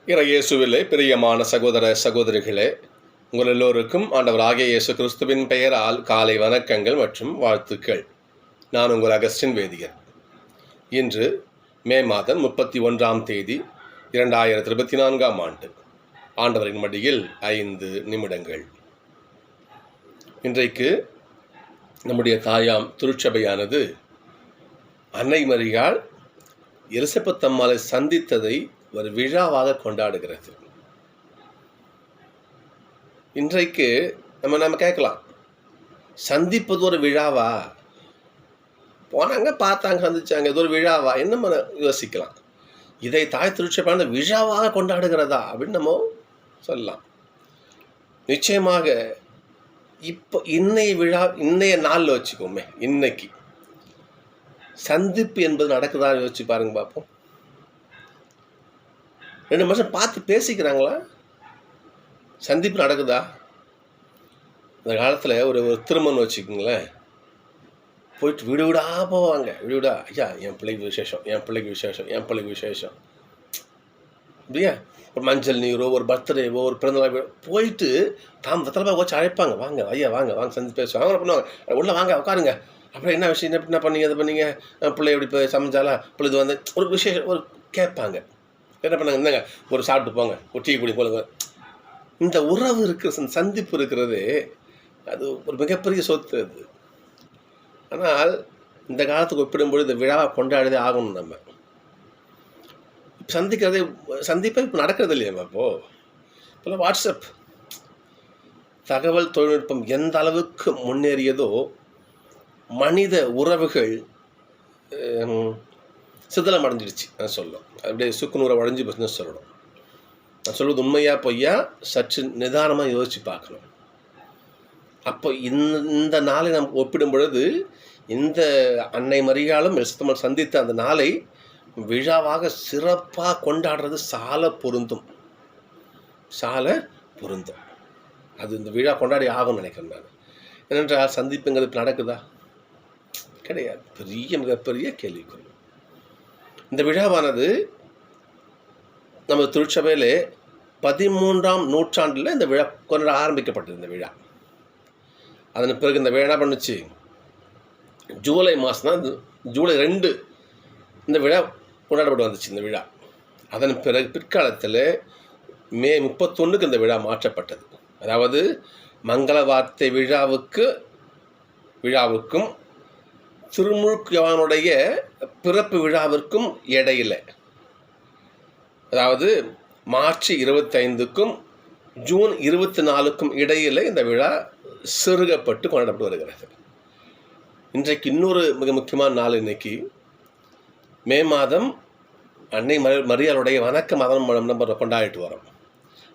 இயேசுவிலே பிரியமான சகோதர சகோதரிகளே, உங்கள் எல்லோருக்கும் ஆண்டவராகிய இயேசு கிறிஸ்துவின் பெயரால் காலை வணக்கங்கள் மற்றும் வாழ்த்துக்கள். நான் உங்கள் அகஸ்டின் வேதியர். இன்று மே மாதம் 31ஆம் தேதி 2024ஆம் ஆண்டு. ஆண்டவரின் மடியில் 5 நிமிடங்கள். இன்றைக்கு நம்முடைய தாயாம் திருச்சபையானது அன்னை மரியாள் எலிசபெத் அம்மாளை சந்தித்ததை ஒரு விழாவாக கொண்டாடுகிறது. இன்றைக்கு நம்ம கேட்கலாம், சந்திப்பது ஒரு விழாவா? போனாங்க, பார்த்தாங்க, சந்திச்சாங்க, இது ஒரு விழாவா? என்ன நம்ம யோசிக்கலாம். இதை தாய் திருச்சபையான விழாவாக கொண்டாடுகிறதா அப்படின்னு நம்ம சொல்லலாம். நிச்சயமாக இப்போ இன்னைய நாளில் வச்சுக்கோமே, இன்னைக்கு சந்திப்பு என்பது நடக்குதா யோசிச்சு பாருங்க பார்ப்போம். 2 மனுஷன் பார்த்து பேசிக்கிறாங்களா? சந்திப்பு நடக்குதா? அந்த காலத்தில் ஒரு திருமணம் வச்சுக்கோங்களேன், போயிட்டு வீடு வீடாக போவாங்க. வீடு வீடா, ஐயா என் பிள்ளைக்கு விசேஷம், என் பிள்ளைக்கு விசேஷம், என் பிள்ளைக்கு விசேஷம், அப்படியா? ஒரு மஞ்சள் நீரோ, ஒரு பர்த்டேவோ, ஒரு பிறந்தநாள் போயிட்டு வெத்தலை வச்சு அழைப்பாங்க. வாங்க ஐயா, வாங்க வாங்க சந்தித்து பேசுவாங்க. அவங்க பண்ணுவாங்க, உள்ள வாங்க உட்காருங்க. அப்புறம் என்ன விஷயம், என்ன பண்ணீங்க, இது பண்ணீங்க, பிள்ளை எப்படி சமைச்சாலா, பிள்ளை இது வந்து ஒரு விசேஷம் ஒரு கேட்பாங்க. என்ன பண்ணாங்க, இருந்தாங்க ஒரு சாப்பிட்டு போங்க, ஒரு டீ குடி போலுங்க. இந்த உறவு இருக்கிற சந்திப்பு இருக்கிறது அது ஒரு மிகப்பெரிய சொத்து அது. ஆனால் இந்த காலத்துக்கு ஒப்பிடும்போது இந்த விழாவை கொண்டாடுதே ஆகணும். நம்ம சந்திப்பை இப்போ நடக்கிறது இல்லையா? இப்போல்லாம் வாட்ஸ்அப் தகவல் தொழில்நுட்பம் எந்த அளவுக்கு முன்னேறியதோ மனித உறவுகள் சிதலம் அடைஞ்சிடுச்சு. நான் சொல்லும் அப்படியே சுக்குநூறை உடஞ்சி பிஸ்னஸ் சொல்லணும். நான் சொல்வது உண்மையா பொய்யா சற்று நிதானமாக யோசித்து பார்க்கணும். அப்போ இந்த நாளை நாம் ஒப்பிடும் பொழுது இந்த அன்னை மரியாளும் எலிசபெத் சந்தித்த அந்த நாளை விழாவாக சிறப்பாக கொண்டாடுறது சால பொருந்தும். அது இந்த விழா கொண்டாடி ஆகும்னு நினைக்கிறேன் நான். ஏனென்றால் சந்திப்புங்கிறது நடக்குதா? கிடையாது. மிகப்பெரிய கேள்விக்குறி. இந்த விழாவானது நம்ம திருச்சபையிலே 13ஆம் நூற்றாண்டில் இந்த விழா கொண்டாட ஆரம்பிக்கப்பட்டது. இந்த விழா அதன் பிறகு இந்த விழா என்ன பண்ணுச்சு, ஜூலை மாதம் தான், ஜூலை 2 இந்த விழா கொண்டாடப்பட்டு வந்துச்சு. இந்த விழா அதன் பிறகு பிற்காலத்தில் மே 31க்கு இந்த விழா மாற்றப்பட்டது. அதாவது மங்கள வார்த்தை விழாவுக்கும் திருமுழுக்கு யோவானுடைய பிறப்பு விழாவிற்கும் இடையில, அதாவது மார்ச் 25க்கும் ஜூன் 24க்கும் இடையில இந்த விழா செருகப்பட்டு கொண்டாடப்பட்டு வருகிறது. இன்றைக்கு இன்னொரு மிக முக்கியமான நாள். இன்னைக்கு மே மாதம் அன்னை மரியாளுடைய வணக்க மாதம் நம்ம கொண்டாடிட்டு வரோம்.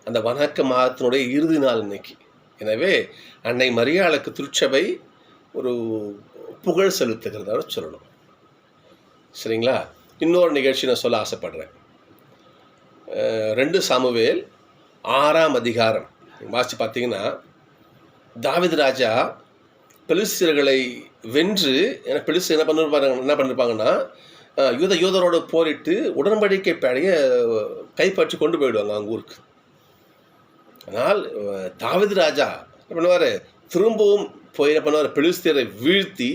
அந்த வணக்க மாதத்தினுடைய இறுதி நாள் இன்னைக்கு. எனவே அன்னை மரியாளுக்கு திருச்சபை ஒரு புகழ் செலுத்துகிறதா சொல்லணும். சரிங்களா? இன்னொரு நிகழ்ச்சி நான் சொல்ல ஆசைப்படுறேன். 2 சாமுவேல் 6ஆம் அதிகாரம் வாசித்து பார்த்தீங்கன்னா, தாவீது ராஜா பெலிஸ்தியர்களை வென்று, பெலிஸ்தியர் என்ன பண்ணிருப்பாங்கன்னா யூதரோடு போரிட்டு உடன்படிக்கை பேடைய கைப்பற்றி கொண்டு போயிடுவாங்க அவங்க ஊருக்கு. ஆனால் தாவீது ராஜா என்ன பண்ணுவார், திரும்பவும் போய் என்ன பண்ணுவார், பெலிஸ்தியரை வீழ்த்தி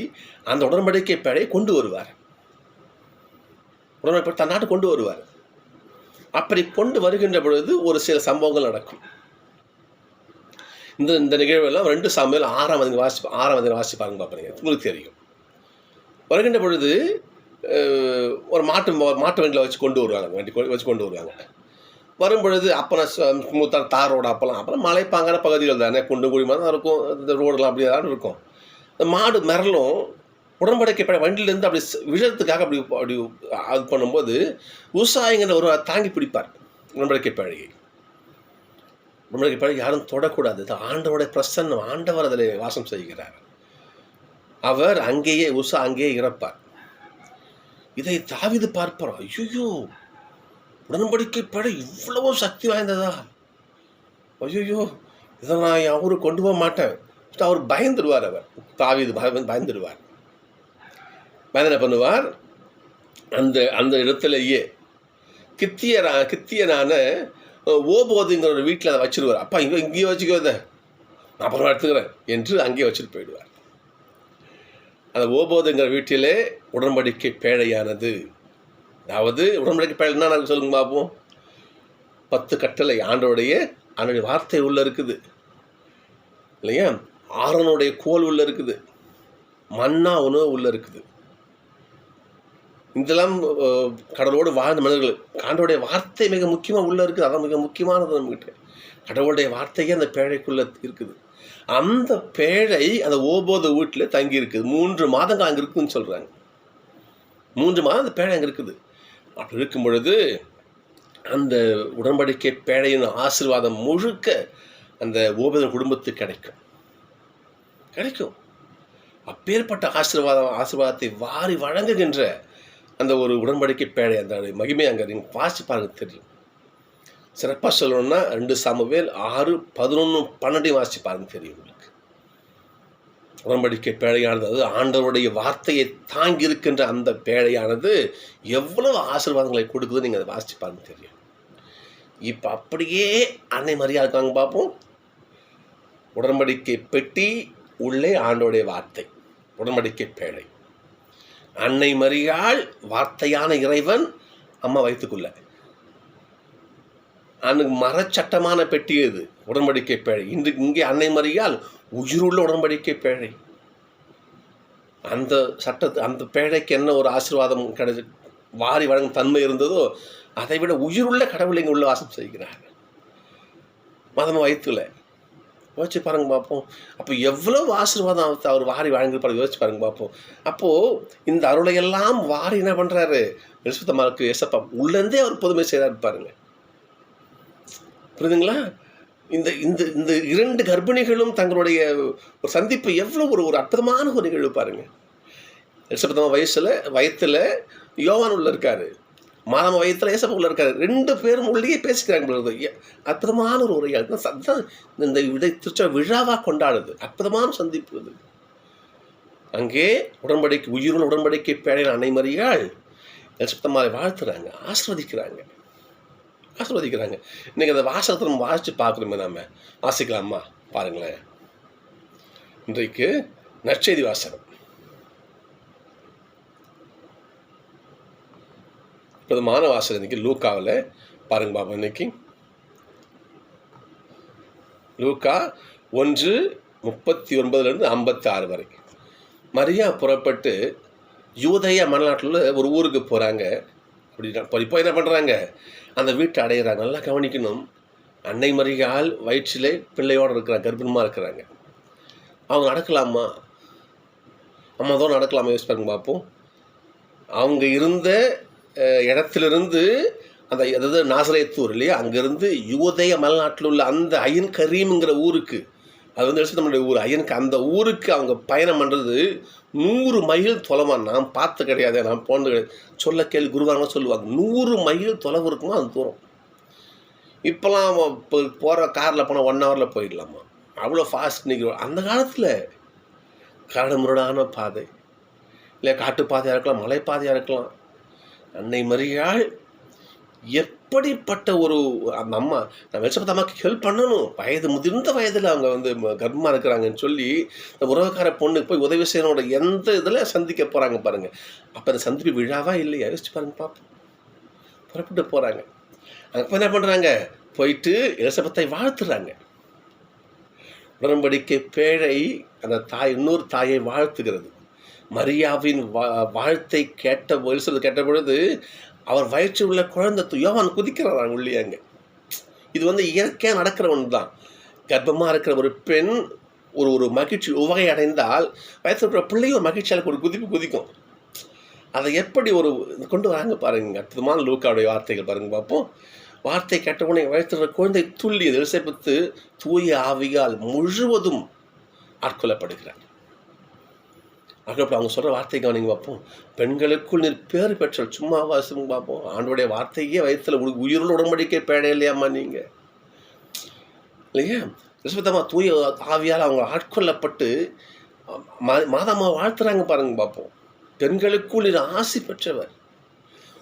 அந்த உடன்படிக்கை பேடையை கொண்டு வருவார். உடன்படிக்கை தன் நாட்டு கொண்டு வருவார். அப்படி கொண்டு வருகின்ற பொழுது ஒரு சில சம்பவங்கள் நடக்கும். இந்த நிகழ்வெல்லாம் 2 சாமுவேல் 6ஆம் அதிகாரம் வாசிச்சு பாருங்க, பார்ப்பீங்க, உங்களுக்கு தெரியும். வருகின்ற பொழுது ஒரு மாட்டு வண்டியில் வச்சு கொண்டு வருவாங்க. வரும்பொழுது அப்போலாம் தாரோட அப்போலாம் மலைப்பாங்கான பகுதிகள் தானே, குண்டு குழி மாதிரி தான் இருக்கும். இந்த ரோடெல்லாம் அப்படியே தான் இருக்கும். இந்த மாடு மிரளும். உடன்படிக்கை பேழை வண்டியிலேருந்து அப்படி விழறதுக்காக அப்படி அது பண்ணும்போது உசாயிங்கிற ஒரு தாங்கி பிடிப்பார் உடன்படிக்கை பேழையை. உடன்படிக்கை பேழை யாரும் தொடக்கூடாது. ஆண்டவருடைய பிரசன்னம், ஆண்டவர் அதில் வாசம் செய்கிறார். அவர் அங்கேயே இறப்பார். இதை தாவீது பார்ப்பார். ஐயோ, உடன்படிக்கை பேழை இவ்வளவோ சக்தி வாய்ந்ததா? ஐயோ, இதை நான் அவரு கொண்டு போக மாட்டேன். அவர் பயந்துடுவார். தாவீது பயந்துடுவார். என்ன பண்ணுவார், அந்த இடத்துலையே கித்தியனான ஓபோதுங்கிற ஒரு வீட்டில் அதை வச்சுருவார். அப்பா இங்கேயே வச்சுக்கோத, நான் அப்புறம் எடுத்துக்கிறேன் என்று அங்கேயே வச்சுட்டு போயிடுவார். அந்த ஓபோதுங்கிற வீட்டிலே உடன்படிக்கை பேழையானது. அதாவது உடன்படிக்கை பேழை என்ன சொல்லுங்க பார்ப்போம். 10 கட்டளை ஆண்டோடைய வார்த்தை உள்ளே இருக்குது இல்லையா? ஆரோனுடைய கோல் உள்ளே இருக்குது, மன்னா உணவு உள்ளே இருக்குது. இதெல்லாம் கடவுளோடு வாழ்ந்த மனிதர்கள். ஆண்டோடைய வார்த்தை மிக முக்கியமாக உள்ளே இருக்குது. அதான் மிக முக்கியமானது நம்மகிட்ட. கடவுளுடைய வார்த்தையே அந்த பேழைக்குள்ளே இருக்குது. அந்த பேழை அந்த ஓபோது வீட்டில் தங்கி இருக்குது. 3 மாதங்கள் அங்கே இருக்குதுன்னு சொல்கிறாங்க. 3 மாதம் அந்த பேழை அங்கே இருக்குது. அப்படி இருக்கும் பொழுது அந்த உடன்படிக்கை பேழையின் ஆசீர்வாதம் முழுக்க அந்த ஓபேதின் குடும்பத்துக்கு கிடைக்கும். அப்பேற்பட்ட ஆசீர்வாதத்தை வாரி வழங்குகின்ற அந்த ஒரு உடன்படிக்கை பேழை, அந்த மகிமை அங்கே நீங்கள் வாசிச்சு பாருங்க தெரியும். சிறப்பாக சொல்லணும்னா 2 சாமுவேல் 6, 11, 12 வாசிச்சு பாருங்க தெரியும் உங்களுக்கு. உடன்படிக்கை பேழையானது, அது ஆண்டவருடைய வார்த்தையை தாங்கி இருக்கின்ற அந்த பேழையானது எவ்வளவு ஆசீர்வாதங்களை கொடுக்குதுன்னு நீங்கள் அதை வாசிச்சு பாருங்க தெரியும். இப்போ அப்படியே அன்னை மரியா இருக்காங்க பார்ப்போம். உடன்படிக்கை பெட்டி உள்ளே ஆண்டோடைய வார்த்தை, உடன்படிக்கை பேழை. அன்னை மரியாள் வார்த்தையான இறைவன் அம்மா வயிற்றுக்குள்ள. அன்னைக்கு மரச்சட்டமான பெட்டி இது உடன்படிக்கை பேழை. இங்கே அன்னை மரியாள் உயிருள்ள உடன்படிக்கை பேழை. அந்த பேழைக்கு என்ன ஒரு ஆசீர்வாதம் வாரி வழங்கும் தன்மை இருந்ததோ அதை விட உயிருள்ள கடவுளை இங்கே உள்ள வாசம் செய்கிறார். மதம் வயிற்றுல யோசிச்சு பாருங்க பார்ப்போம். அப்போ எவ்வளோ ஆசீர்வாதம் அவர் வாரி வழங்கிருப்பாரு யோசிச்சு பாருங்க பார்ப்போம். அப்போது இந்த அருளையெல்லாம் வாரி என்ன பண்ணுறாரு எலிசபெத் ஏசப்பா உள்ளேருந்தே அவர் பொதுமை செய்கிறாரு பாருங்க. புரியுதுங்களா? இந்த இந்த இந்த 2 கர்ப்பிணிகளும் தங்களுடைய ஒரு சந்திப்பு எவ்வளோ ஒரு அற்புதமான ஒரு நிகழ்வு பாருங்க. எலிசபெத் வயத்தில் யோவான் உள்ள இருக்காரு, மாதம் வயத்தில் ஏசப்பா உள்ள இருக்காரு. 2 பேரும் உள்ளே பேசிக்கிறாங்க. அற்புதமான ஒரு உரையாள் தான் இந்த திருச்ச விழாவாக கொண்டாடுது. அற்புதமான சந்திப்பு இது. அங்கே உயிருள்ள உடன்படிக்கை பேழையில் அன்னை மரியாள் எலிசபெத் வாழ்த்துறாங்க, ஆசிர்வதிக்கிறாங்க. இன்றைக்கி அந்த வாசகத்தை நம்ம வாசித்து பார்க்குறோமே. நாம் வாசிக்கலாமா பாருங்களேன். இன்றைக்கு நற்செய்தி வாசகம் பிரதமான வாசகம் இன்றைக்கி லூக்காவில் பாருங்க பாப்பா. இன்னைக்கு லூக்கா 1:39 56 வரை. மரியா புறப்பட்டு யூதேயா மலைநாட்டில் ஒரு ஊருக்கு போகிறாங்க. இப்போ என்ன பண்ணுறாங்க, அந்த வீட்டை அடையிறாங்க. நல்லா கவனிக்கணும். அன்னை மரியாள் வயிற்றிலே பிள்ளையோடு இருக்கிறாங்க, கர்ப்பிணமாக இருக்கிறாங்க. அவங்க நடக்கலாமா? அம்மா தான் நடக்கலாமா? யோசிச்சு பாருங்க பார்ப்போம். அவங்க இருந்த இடத்துலேருந்து அந்த அதாவது நாசரேத்தூர் இல்லையா, அங்கேருந்து யூதேய மலைநாட்டில் உள்ள அந்த அயன் கரீம்ங்கிற ஊருக்கு, அது வந்து நம்மளுடைய ஊர் அயனுக்கு, அந்த ஊருக்கு அவங்க பயணம் பண்ணுறது 100 மைல் தொலைவான். நான் பார்த்து கிடையாது, நான் போனது கிடையாது. சொல்ல கேள்வி குருவாங்க சொல்லுவாங்க 100 மைல் தொலைவு இருக்குமா அது தூரம். இப்போலாம் இப்போ போகிற காரில் போனால் 1 ஹவரில் போயிடலாமா, அவ்வளோ ஃபாஸ்ட் நிற்கிறோம். அந்த காலத்தில் கரடுமுரடான பாதை, இல்லை காட்டுப்பாதையாக இருக்கலாம், மலைப்பாதையாக இருக்கலாம். அன்னை மரியாள் எப்படிப்பட்ட ஒரு அந்த அம்மா, நான் எலிசபெத் அம்மாவுக்கு ஹெல்ப் பண்ணணும், முதிர்ந்த வயதில் அவங்க வந்து கர்ப்பமாக இருக்கிறாங்கன்னு சொல்லி இந்த உறவுக்கார பொண்ணுக்கு போய் உதவி செய்யணோட எந்த இதில் சந்திக்க போகிறாங்க பாருங்கள். அப்போ அந்த சந்திப்பு விழாவா இல்லையா யோசிச்சு பாருங்க பார்ப்போம். புறப்பட்டு போகிறாங்க. அங்கே என்ன பண்ணுறாங்க, போயிட்டு எலிசபெத்தை வாழ்த்துறாங்க. உடன்படிக்கை பேழை அந்த இன்னொரு தாயை வாழ்த்துகிறது. மரியாவின் வாழ்த்தை கேட்ட பொழுது அவர் வயிற்று உள்ள குழந்தை யோவான் குதிக்கிறாங்க உள்ளியாங்க. இது வந்து இயற்கையாக நடக்கிற ஒன்று தான். கர்ப்பமாக இருக்கிற ஒரு பெண் ஒரு மகிழ்ச்சி உவகை அடைந்தால் வயிற்று இருக்கிற பிள்ளையும் ஒரு மகிழ்ச்சியால் ஒரு குதிக்கும். அதை எப்படி கொண்டு வராங்க பாருங்க. அற்புதமான லூக்காவுடைய வார்த்தைகள் பாருங்க பார்ப்போம். வார்த்தை கேட்டவுடனே வயிற்று குழந்தை துள்ளியது. எலிசபெத்து தூய ஆவியால் முழுவதும் ஆட்கொள்ளப்படுகிறார். அதுக்கப்புறம் அவங்க சொல்கிற வார்த்தை கவனிங்க பார்ப்போம். பெண்களுக்குள் நீர் பேர் பெற்றால் சும்மா வாசம் பார்ப்போம். ஆண்டோடைய வார்த்தையே வயிற்றில் உயிருள்ள உடன்படிக்கை பேடை இல்லையாம்மா நீங்கள் இல்லையா? எலிசபெத்தம்மா தூய ஆவியால் அவங்க ஆட்கொள்ளப்பட்டு மாதாம்மா வாழ்த்துறாங்க பாருங்க பார்ப்போம். பெண்களுக்குள் நீர் ஆசி பெற்றவர்,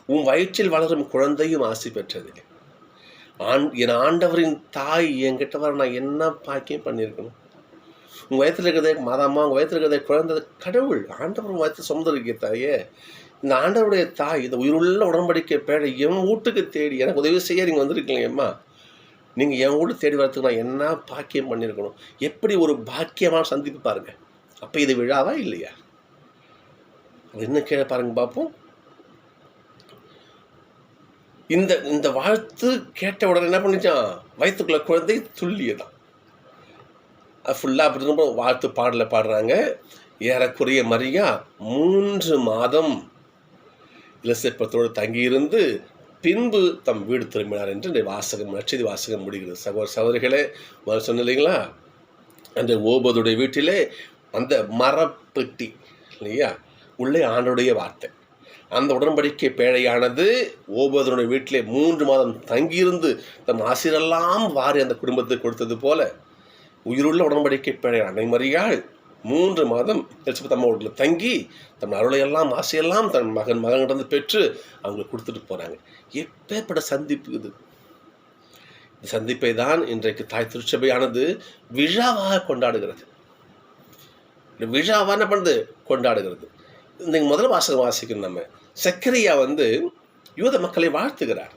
உன் வயிற்றில் வளரும் குழந்தையும் ஆசி பெற்றது. என் ஆண்டவரின் தாய் என்கிட்ட வர நான் என்ன பாக்கியம் பண்ணியிருக்கணும். உங்கள் வயத்தில் இருக்கிறதே மாதாம்மா, உங்கள் வயத்தில் இருக்கிறதே குழந்தை கடவுள் ஆண்டவர் வயத்தில் சுமந்திருக்கிய தாயே, இந்த ஆண்டவருடைய தாய் இந்த உயிருள்ள உடன்படிக்கை பேழை என் வீட்டுக்கு தேடி எனக்கு உதவி செய்ய நீங்கள் வந்திருக்கீங்கம்மா. நீங்கள் என் வீட்டு தேடி வரத்துக்கு நான் என்ன பாக்கியம் பண்ணியிருக்கணும். எப்படி ஒரு பாக்கியமான சந்திப்பு பாருங்கள். அப்போ இது விழாவா இல்லையா? அது என்ன கீழே பாருங்க பார்ப்போம். இந்த இந்த வாழ்த்து கேட்ட உடனே என்ன பண்ணிச்சான், வயிற்றுக்குள்ள குழந்தை துல்லியதான். ஃபுல்லாக அப்படி ரொம்ப வாழ்த்து பாடலை பாடுறாங்க. ஏறக்குறைய மரியா 3 மாதம் எலிசபெத்தோடு தங்கியிருந்து பின்பு தம் வீடு திரும்பினார் என்று இந்த நற்செய்தி வாசகம் முடிகிறது. சகோதரிகளே, சொன்ன இல்லைங்களா, அந்த ஓபதுடைய வீட்டிலே அந்த மரப்பெட்டி இல்லையா, உள்ளே ஆண்டுடைய வார்த்தை, அந்த உடன்படிக்கை பேழையானது ஓபதனுடைய வீட்டிலே 3 மாதம் தங்கியிருந்து தம் ஆசிரெல்லாம் வாரி அந்த குடும்பத்துக்கு கொடுத்தது போல உயிருள்ள உடன்படிக்கை பேழை அன்னை மரியாள் 3 மாதம் எலிசபெத் அம்மா வீட்டில் தங்கி தன் அருளையெல்லாம் ஆசையெல்லாம் தன் மகனிடந்து பெற்று அவங்களுக்கு கொடுத்துட்டு போகிறாங்க. எப்பேற்பட்ட சந்திப்பு இது! இந்த சந்திப்பை தான் இன்றைக்கு தாய் திருச்சபையானது விழாவாக கொண்டாடுகிறது. விழாவாக என்ன பண்ணுது, கொண்டாடுகிறது. இன்றைக்கு முதல் வாசிக்கணும். நம்ம சக்கரையா யூத மக்களை வாழ்த்துகிறார்.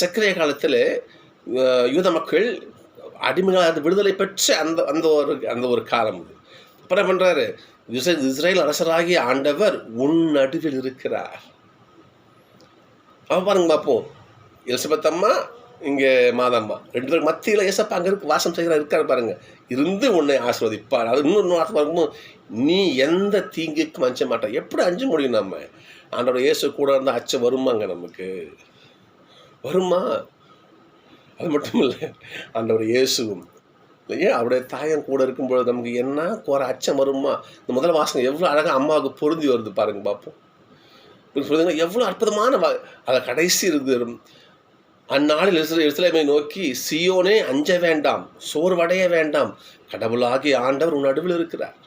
சக்கரையா காலத்தில் யூத மக்கள் அடிமைகளாக விடுதலை பெற்ற அந்த ஒரு காலம் இது. அப்புறம் என்ன பண்ணுறாரு, இஸ்ரேல் அரசராகிய ஆண்டவர் உன் நடுவில் இருக்கிறார். அவன் பாருங்க பார்ப்போம், எலிசபெத் அம்மா இங்கே மாதம்மா 2 பேருக்கு மத்தியில் ஏசப்பா அங்கே வாசம் செய்கிறார் இருக்காரு பாருங்க. இருந்து உன்னை ஆசீர்வதிப்பார். அது இன்னொரு வார்த்தை பார்க்கும்போது, நீ எந்த தீங்குக்கும் அஞ்ச மாட்டான். எப்படி அஞ்ச முடியும்? நம்ம ஆண்டோட இயேசு கூட இருந்தால் அச்சம் வருமாங்க, நமக்கு வருமா? அது மட்டும் இல்லை, ஆண்டவர் இயேசுவும் இல்லையா அவருடைய தாயன் கூட இருக்கும்பொழுது நமக்கு என்ன குறை அச்சம் வருமா? இந்த முதல் வாசகம் எவ்வளோ அழகாக அம்மாவுக்கு பொருந்தி வருது பாருங்க பார்ப்போம். எவ்வளோ அற்புதமான அதை கடைசி இருக்குது. அந்நாளில் எருசலேமை நோக்கி, சியோனே அஞ்ச வேண்டாம், சோர்வடைய வேண்டாம், கடவுளாகிய ஆண்டவர் உன் நடுவில் இருக்கிறார்.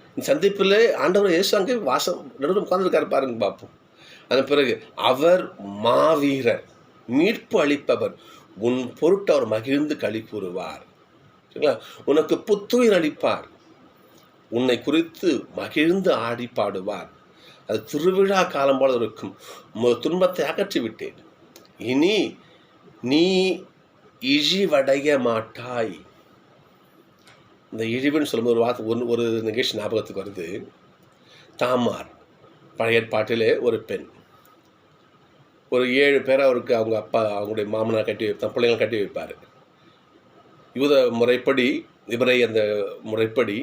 இந்த சந்திப்பில் ஆண்டவர் இயேசு அங்கே நடுவில் உட்கார்ந்துருக்காரு பாருங்க பார்ப்போம். அதன் பிறகு அவர் மாவீரர், மீட்பு அளிப்பவர், உன் பொருட்டு அவர் மகிழ்ந்து களி கூறுவார். சரிங்களா? உனக்கு புத்துயிர் அளிப்பார், உன்னை குறித்து மகிழ்ந்து ஆடி பாடுவார். அது திருவிழா காலம் போல இருக்கும். துன்பத்தை அகற்றி விட்டேன், இனி நீ இழிவடைய மாட்டாய். இந்த இழிவுன்னு சொல்லும்போது ஒரு வார்த்தை ஒரு நிகழ்ச்சி ஞாபகத்துக்கு வருது. தாமார் பழைய ஏற்பாட்டிலே ஒரு பெண், ஒரு 7 பேரை அவருக்கு அவங்க அப்பா அவங்களுடைய மாமனார் தன் பிள்ளைங்களை கட்டி வைப்பார். யூத முறைப்படி, இவரை அந்த முறைப்படி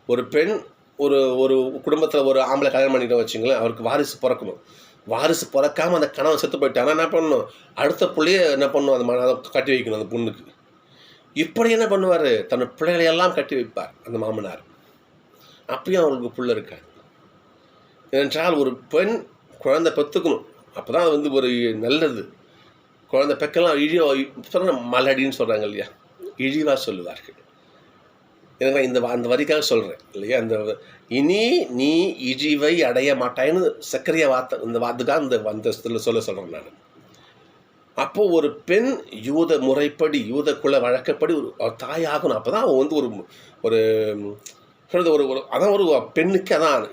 ஒரு பெண் ஒரு குடும்பத்தில் ஒரு ஆம்பளை கல்யாணம் பண்ணிட்டு வச்சுங்களேன், அவருக்கு வாரிசு பிறக்கணும். வாரிசு பிறக்காமல் அந்த கணவன் செத்து போயிட்டாங்கன்னா என்ன பண்ணணும், அடுத்த பிள்ளைய என்ன பண்ணணும், அதை கட்டி வைக்கணும் அந்த பொண்ணுக்கு. இப்படி என்ன பண்ணுவார், தன் பிள்ளைகளையெல்லாம் கட்டி வைப்பார் அந்த மாமனார். அப்பயும் அவங்களுக்கு பிள்ளை இருக்காது. ஏனென்றால் ஒரு பெண் குழந்தை பெற்றுக்கணும், அப்போ தான் அது ஒரு நல்லது. குழந்தை பெக்கெல்லாம் இழிவாக மலடின்னு சொல்கிறாங்க இல்லையா, இழிவாக சொல்லுவார்கள். எனக்கு அந்த வரிக்காக சொல்கிறேன் இல்லையா, அந்த இனி நீ இழிவை அடைய மாட்டாயின்னு சக்கரையா வார்த்தை, இந்த வார்த்தைக்காக இந்த வந்தத்தில் சொல்கிறேன் நான். அப்போது ஒரு பெண் யூத முறைப்படி, யூத குல வழக்கப்படி ஒரு தாயாகணும். அப்போ தான் அவன் ஒரு ஒரு ஒரு அதான் ஒரு பெண்ணுக்கு அதான்.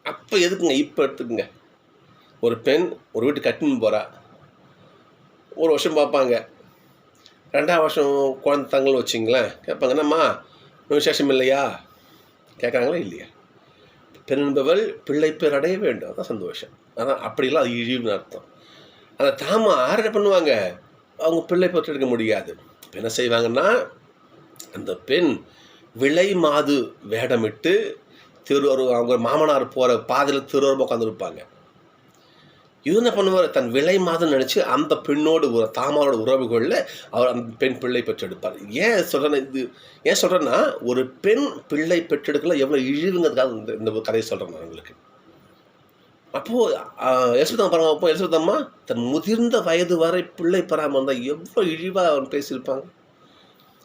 அப்போ எதுக்குங்க, இப்போ எடுத்துக்குங்க. ஒரு பெண் ஒரு வீட்டு கட்டின்னு போகிறா, 1 வருஷம் பார்ப்பாங்க, 2ஆவது வருஷம் குழந்தை தங்கன்னு வச்சிங்களேன், கேட்பாங்க, என்னம்மா விசேஷம் இல்லையா கேட்குறாங்களா இல்லையா? பெண் என்பவள் பிள்ளை பேர் அடைய வேண்டும், அதான் சந்தோஷம். அதான் அப்படிலாம் அது இழிவுன்னு அர்த்தம். அந்த தாமார் என்ன பண்ணுவாங்க, அவங்க பிள்ளை பெற்றெடுக்க முடியாது. என்ன செய்வாங்கன்னா, அந்த பெண் விலை மாது வேடமிட்டு அவங்க மாமனார் போகிற பாதையில் திருவருமா உட்காந்துருப்பாங்க. இது என்ன பண்ணுவார், தன் விலை மாதம் நினச்சி அந்த பெண்ணோடு தாமாரோட உறவுகளில் அவர் அந்த பெண் பிள்ளை பெற்றெடுப்பார். ஏன் சொல்கிறேன்னா ஒரு பெண் பிள்ளை பெற்றெடுக்கலாம் எவ்வளோ இழிவுங்கிறதுக்காக இந்த கதையை சொல்கிறேன் நான் உங்களுக்கு. அப்போது எலிசபெத் அம்மா பாருங்க, அப்போ எலிசபெத் அம்மா தன் முதிர்ந்த வயது வரை பிள்ளை பெறாமல் இருந்தால் எவ்வளோ இழிவாக அவன் பேசியிருப்பாங்க.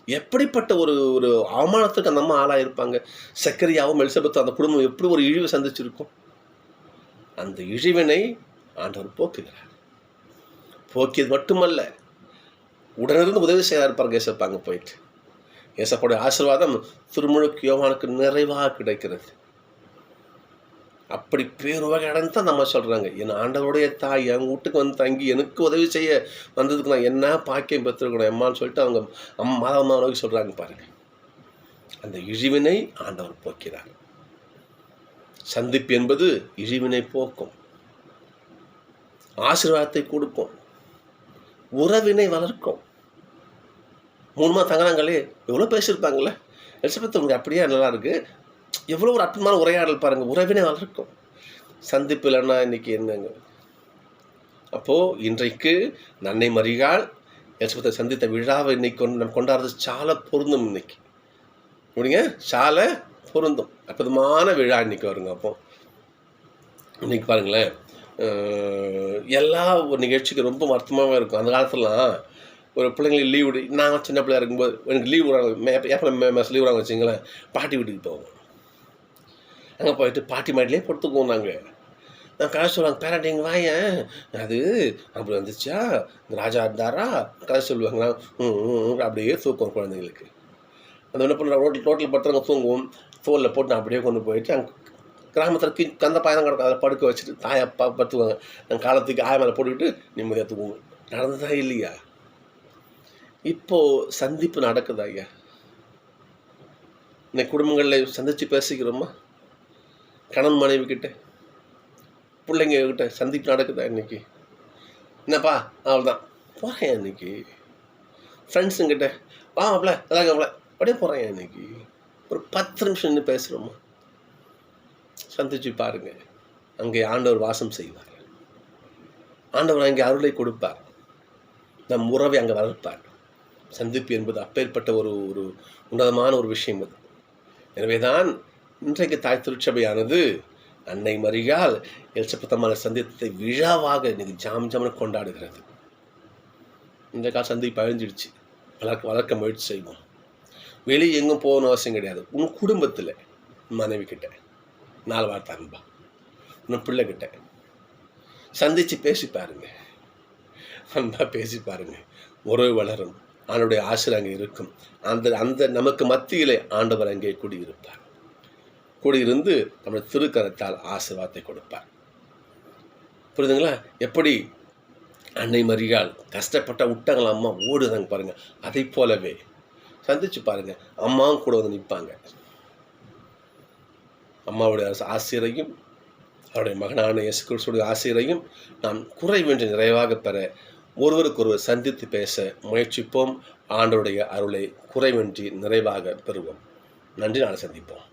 எப்படிப்பட்ட ஒரு அவமானத்துக்கு அந்த அம்மா ஆளாக இருப்பாங்க. சக்கரியாவும் எலிசபெத்தும் அந்த குடும்பம் எப்படி ஒரு இழிவை சந்திச்சிருக்கும். அந்த இழிவினை ஆண்டவர் போக்குகிறார். போக்கியது மட்டுமல்ல, உடனிருந்து உதவி செய்கிறார் பாருங்க ஏசப்பா. அங்கே போயிட்டு ஏசப்பாவுடைய ஆசீர்வாதம் திருமுழுக்கு யோவானுக்கு நிறைவாக கிடைக்கிறது. அப்படி பேருவகை அடைந்து தான் நம்ம சொல்கிறாங்க, என் ஆண்டவருடைய தாய் என் வீட்டுக்கு வந்து தங்கி எனக்கு உதவி செய்ய வந்ததுக்கு நான் என்ன பாக்கியம் பெற்றுருக்கணும் எம்மான்னு சொல்லிட்டு அவங்க மாதவமாக சொல்கிறாங்க பாருங்கள். அந்த இழிவினை ஆண்டவர் போக்கிறார். சந்திப்பு என்பது இழிவினை போக்கும், ஆசீர்வாதத்தை கொடுக்கும், உறவினை வளர்க்கும். 3 மாதம் தங்கினாங்களே எவ்வளோ பேசியிருப்பாங்களே எலிசபெத், உங்களுக்கு அப்படியே நல்லா இருக்குது. எவ்வளோ ஒரு அற்புதமான உரையாடல் பாருங்கள். உறவினை வளர்க்கும். சந்திப்பு இல்லைன்னா இன்றைக்கி என்னங்க? அப்போது இன்றைக்கு அன்னை மரியாள் எலிசபெத்தை சந்தித்த விழாவை இன்னைக்கு நம்ம கொண்டாடுறது சால பொருந்தும். இன்னைக்கு அப்படிங்க சால பொருந்தும். அற்புதமான விழா இன்னைக்கு வருங்க. அப்போ இன்னைக்கு பாருங்களேன், எல்லா ஒரு நிகழ்ச்சிக்கு ரொம்ப வருத்தமாகவே இருக்கும். அந்த காலத்துலலாம் ஒரு பிள்ளைங்களுக்கு லீவ் விடு, நான் சின்ன பிள்ளையா இருக்கும்போது எனக்கு லீவ் விடுறாங்க, ஏப்ரல் மே மாதம் லீவ் விடுறாங்க வச்சிங்களேன், பாட்டி வீட்டுக்கு போவோம். அங்கே போயிட்டு பாட்டி மாட்டிலே படுத்துக்குவோம். நான் கதை சொல்லுவாங்க, பேரண்டிங் வாயன் அது அப்படி வந்துச்சா, ராஜா இருந்தாரா கதை சொல்லுவாங்க. அப்படியே தூக்கம் குழந்தைங்களுக்கு. அந்த என்ன பண்ணுற ரோட்டில் படுத்துறவங்க தூங்குவோம். தோலில் போட்டு நான் அப்படியே கொண்டு போயிட்டு அங்கே கிராமத்தில் கந்த பாயம் கிடக்கும், அதில் படுக்க வச்சுட்டு தாயப்பா படுத்துவாங்க. நாங்கள் காலத்துக்கு ஆய மேலே போட்டுக்கிட்டு நிம்மதியாக தூங்குவோம். நடந்ததா இல்லையா? இப்போது சந்திப்பு நடக்குதா ஐயா? இன்னைக்கு குடும்பங்களில் சந்தித்து பேசிக்கிறோமா? கணவன் மனைவி கிட்ட, பிள்ளைங்க கிட்ட சந்திப்பு நடக்குதா இன்னைக்கு? என்னப்பா அவ்வளோதான் போகிறேன் இன்னைக்கு. ஃப்ரெண்ட்ஸுங்கிட்ட வாங்கப்பல எல்லாம் அப்படியே போகிறேன் இன்னைக்கு. ஒரு 10 நிமிஷம் நின்று பேசுகிறோமா? சந்திச்சு பாருங்க. அங்கே ஆண்டவர் வாசம் செய்வார். ஆண்டவர் அங்கே அருளை கொடுப்பார். நம் உறவை அங்கே வளர்ப்பார். சந்திப்பு என்பது அப்பேற்பட்ட ஒரு உன்னதமான ஒரு விஷயம் அது. எனவே தான் இன்றைக்கு தாய் திருச்சபையானது அன்னை மரியாள் எலிசபெத்தம்மாளை சந்தித்ததை விழாவாக இன்னைக்கு ஜாம்னு கொண்டாடுகிறது. இந்த கால சந்திப்பு அழிஞ்சிடுச்சு. வளர்க்க முயற்சி செய்வோம். வெளியே எங்கும் போகணும் அவசியம் கிடையாது. உன் குடும்பத்தில் மனைவி கிட்ட 4 வார்த்தை அன்பா, உன் பிள்ளைகிட்ட சந்தித்து பேசி பாருங்க. அன்பா பேசி பாருங்க. உறவு வளரும். ஆண்டவருடைய ஆசீர்வாதம் அங்கே இருக்கும். அந்த நமக்கு மத்தியிலே ஆண்டவர் அங்கே குடியிருப்பார். குடியிருந்து நம்முடைய திருக்கரத்தால் ஆசீர்வாதத்தை கொடுப்பார். புரியுதுங்களா? எப்படி அன்னை மரியாள் கஷ்டப்பட்ட விட்டாங்களா அம்மா ஓடுதாங்க பாருங்க. அதை போலவே சந்திச்சு பாருங்க, அம்மாவும் கூட வந்து நிற்பாங்க. அம்மாவுடைய ஆசிரியரையும் அவருடைய மகனான இயேசு கிறிஸ்துவுடைய ஆசிரியரையும் நாம் குறைவின்றி நிறைவாக பெற ஒருவருக்கொருவர் சந்தித்து பேச முயற்சிப்போம். ஆண்டவருடைய அருளை குறைவின்றி நிறைவாக பெறுவோம். நன்றி. நாளை சந்திப்போம்.